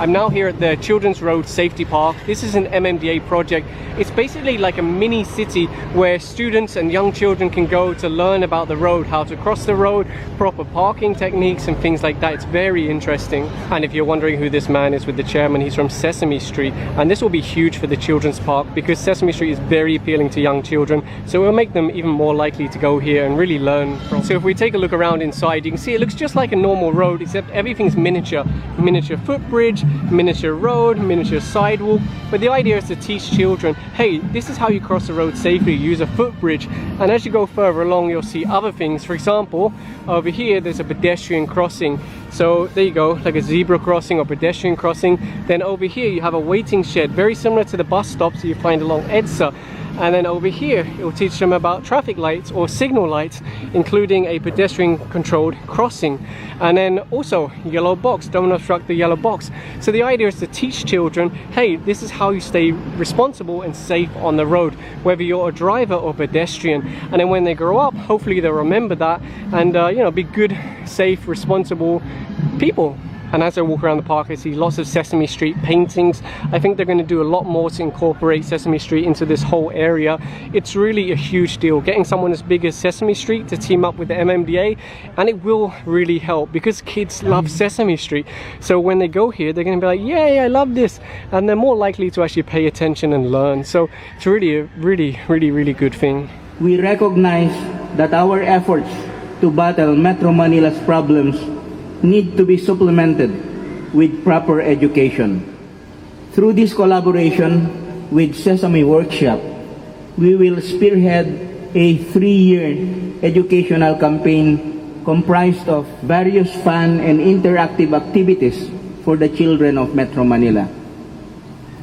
I'm now here at the Children's Road Safety Park. This is an MMDA project. It's basically like a mini city where students and young children can go to learn about the road, how to cross the road, proper parking techniques and things like that. It's very interesting. And if you're wondering who this man is with the chairman, he's from Sesame Street, and this will be huge for the children's park because Sesame Street is very appealing to young children, so it will make them even more likely to go here and really learn from. So if we take a look around inside, you can see it looks just like a normal road, except everything's miniature footbridge, miniature road, miniature sidewalk. But the idea is to teach children, hey, this is how you cross the road safely, use a footbridge. And as you go further along, you'll see other things. For example, over here there's a pedestrian crossing, so there you go, like a zebra crossing or pedestrian crossing. Then over here you have a waiting shed, very similar to the bus stops that you find along EDSA. And then over here it will teach them about traffic lights or signal lights, including a pedestrian controlled crossing. And then also yellow box, don't obstruct the yellow box. So the idea is to teach children, hey, this is how you stay responsible and safe on the road, whether you're a driver or pedestrian. And then when they grow up, hopefully they'll remember that and you know, be good, safe, responsible people. And as I walk around the park, I see lots of Sesame Street paintings. I think they're going to do a lot more to incorporate Sesame Street into this whole area. It's really a huge deal, getting someone as big as Sesame Street to team up with the MMDA, and it will really help because kids love Sesame Street. So when they go here, they're going to be like, yay, I love this, and they're more likely to actually pay attention and learn. So it's really a really good thing. We recognize that our efforts to battle Metro Manila's problems need to be supplemented with proper education. Through this collaboration with Sesame Workshop, we will spearhead a 3-year educational campaign comprised of various fun and interactive activities for the children of Metro Manila.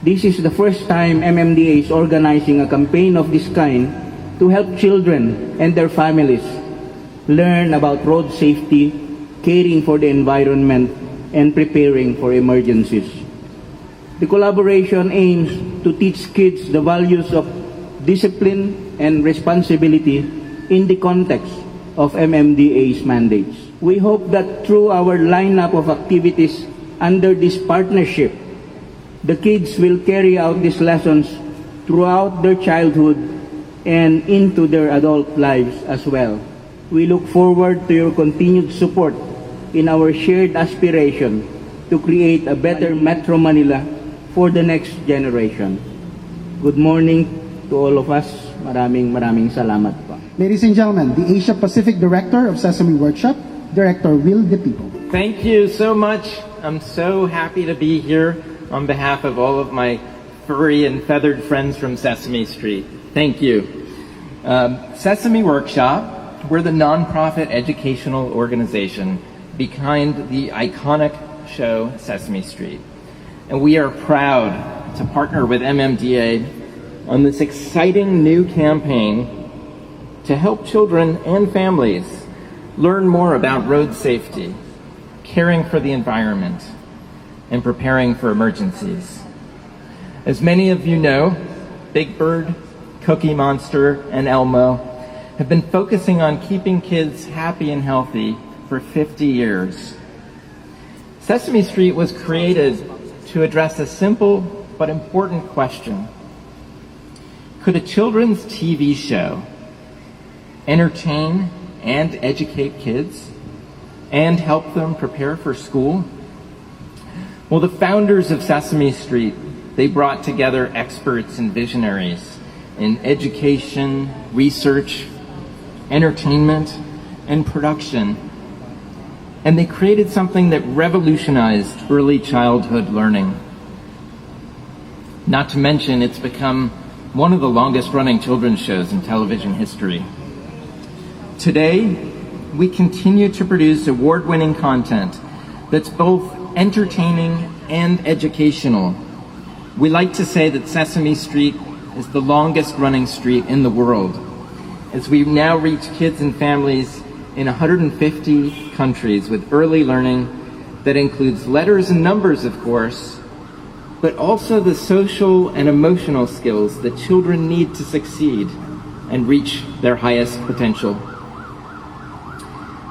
This is the first time MMDA is organizing a campaign of this kind to help children and their families learn about road safety, caring for the environment, and preparing for emergencies. The collaboration aims to teach kids the values of discipline and responsibility in the context of MMDA's mandates. We hope that through our lineup of activities under this partnership, the kids will carry out these lessons throughout their childhood and into their adult lives as well. We look forward to your continued support in our shared aspiration to create a better Metro Manila for the next generation. Good morning to all of us. Maraming salamat po. Ladies and gentlemen, the Asia Pacific Director of Sesame Workshop, Director Will De People. Thank you so much. I'm so happy to be here on behalf of all of my furry and feathered friends from Sesame Street. Thank you. Sesame Workshop, we're the nonprofit educational organization behind the iconic show Sesame Street. And we are proud to partner with MMDA on this exciting new campaign to help children and families learn more about road safety, caring for the environment, and preparing for emergencies. As many of you know, Big Bird, Cookie Monster, and Elmo have been focusing on keeping kids happy and healthy for 50 years. Sesame Street was created to address a simple but important question. Could a children's TV show entertain and educate kids and help them prepare for school? Well, the founders of Sesame Street, they brought together experts and visionaries in education, research, entertainment, and production. And they created something that revolutionized early childhood learning. Not to mention, it's become one of the longest running children's shows in television history. Today, we continue to produce award-winning content that's both entertaining and educational. We like to say that Sesame Street is the longest running street in the world, as we now reach kids and families in 150 countries with early learning that includes letters and numbers, of course, but also the social and emotional skills that children need to succeed and reach their highest potential.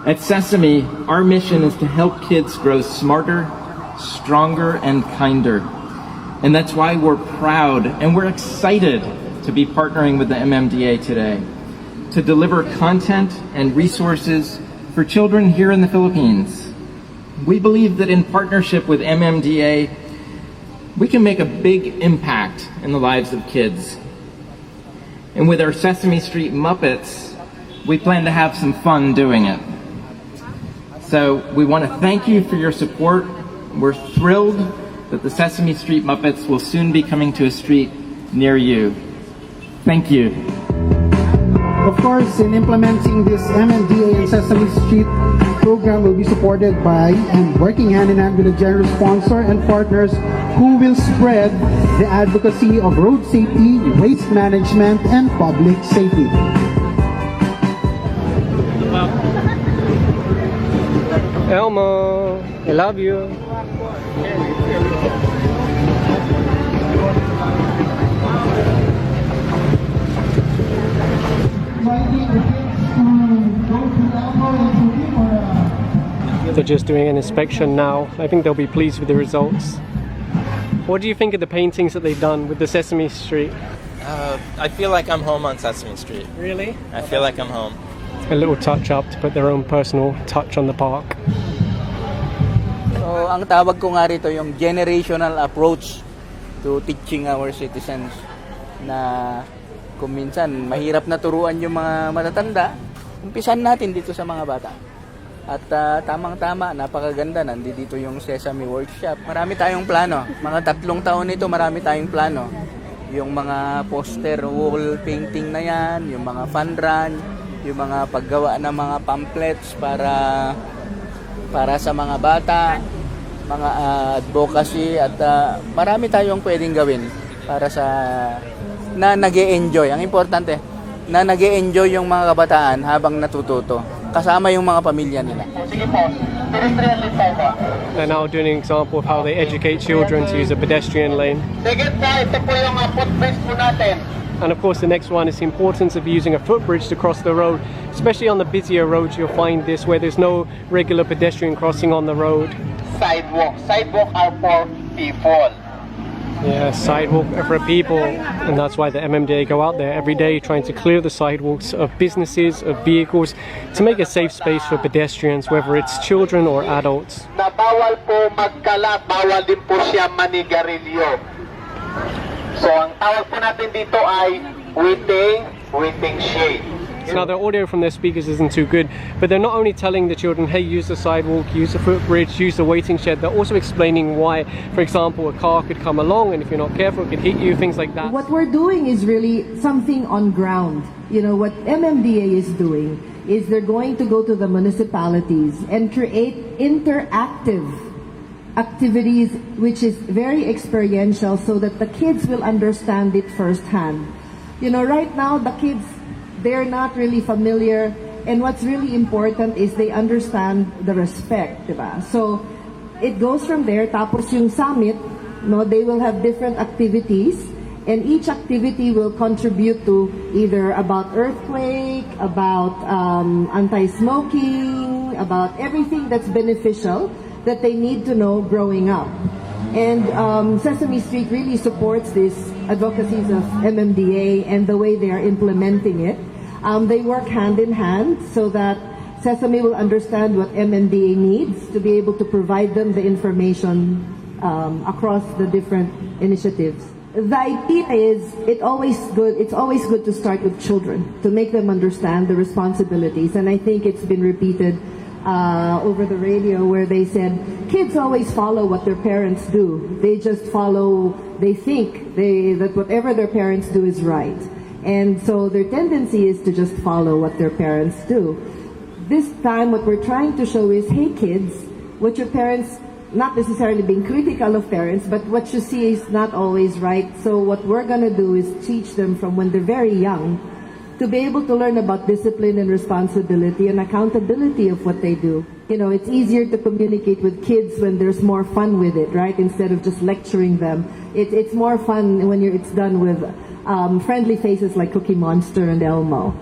At Sesame, our mission is to help kids grow smarter, stronger and kinder. And that's why we're proud and we're excited to be partnering with the MMDA today to deliver content and resources for children here in the Philippines. We believe that in partnership with MMDA, we can make a big impact in the lives of kids. And with our Sesame Street Muppets, we plan to have some fun doing it. So we want to thank you for your support. We're thrilled that the Sesame Street Muppets will soon be coming to a street near you. Thank you. Of course, in implementing this MMDA and Sesame Street program will be supported by and working hand in hand with a generous sponsor and partners who will spread the advocacy of road safety, waste management, and public safety. Elmo, I love you. They're just doing an inspection now. I think they'll be pleased with the results. What do you think of the paintings that they've done with the Sesame Street? I feel like I'm home on Sesame Street. Really? I feel like I'm home. A little touch up to put their own personal touch on the park. So, ang tawag ko nga rito yung generational approach to teaching our citizens na kung minsan mahirap na turuan yung mga matatanda, umpisan natin dito sa mga bata. At tamang-tama, napakaganda, nandito yung Sesame Workshop. Marami tayong plano. Mga 3 taon nito, marami tayong plano. Yung mga poster, wall painting na yan, yung mga fun run, yung mga paggawa ng mga pamphlets para sa mga bata, mga advocacy, at marami tayong pwedeng gawin para sa na nag-e-enjoy. Ang importante, na nag-e-enjoy yung mga kabataan habang natututo. Kasama yung mga pamilya nila. They're now doing an example of how they educate children to use a pedestrian lane. And of course the next one is the importance of using a footbridge to cross the road. Especially on the busier roads, you'll find this where there's no regular pedestrian crossing on the road. Sidewalk. Sidewalk are for people. Yeah, sidewalk for people, and that's why the MMDA go out there every day trying to clear the sidewalks of businesses, of vehicles, to make a safe space for pedestrians, whether it's children or adults. Na bawal po magkalat, bawal din po siya manigarilyo. So ang tawag po natin dito ay waiting shade. Now the audio from their speakers isn't too good, but they're not only telling the children, hey, use the sidewalk, use the footbridge, use the waiting shed, they're also explaining why, for example, a car could come along and if you're not careful it could hit you, things like that. What we're doing is really something on ground. You know, what MMDA is doing is they're going to go to the municipalities and create interactive activities which is very experiential so that the kids will understand it firsthand. You know, right now the kids, they're not really familiar, and what's really important is they understand the respect, diba? So it goes from there. Tapos yung summit, no, they will have different activities, and each activity will contribute to either about earthquake, about anti-smoking, about everything that's beneficial that they need to know growing up. And Sesame Street really supports this advocacies of MMDA and the way they are implementing it. They work hand in hand so that Sesame will understand what MMDA needs to be able to provide them the information across the different initiatives. The idea is it's always good to start with children, to make them understand the responsibilities. And I think it's been repeated over the radio where they said kids always follow what their parents do. They just follow, they think that whatever their parents do is right. And so their tendency is to just follow what their parents do. This time what we're trying to show is, hey kids, what your parents, not necessarily being critical of parents, but what you see is not always right. So what we're going to do is teach them from when they're very young to be able to learn about discipline and responsibility and accountability of what they do. You know, it's easier to communicate with kids when there's more fun with it, right? Instead of just lecturing them. It's more fun when it's done with friendly faces like Cookie Monster and Elmo.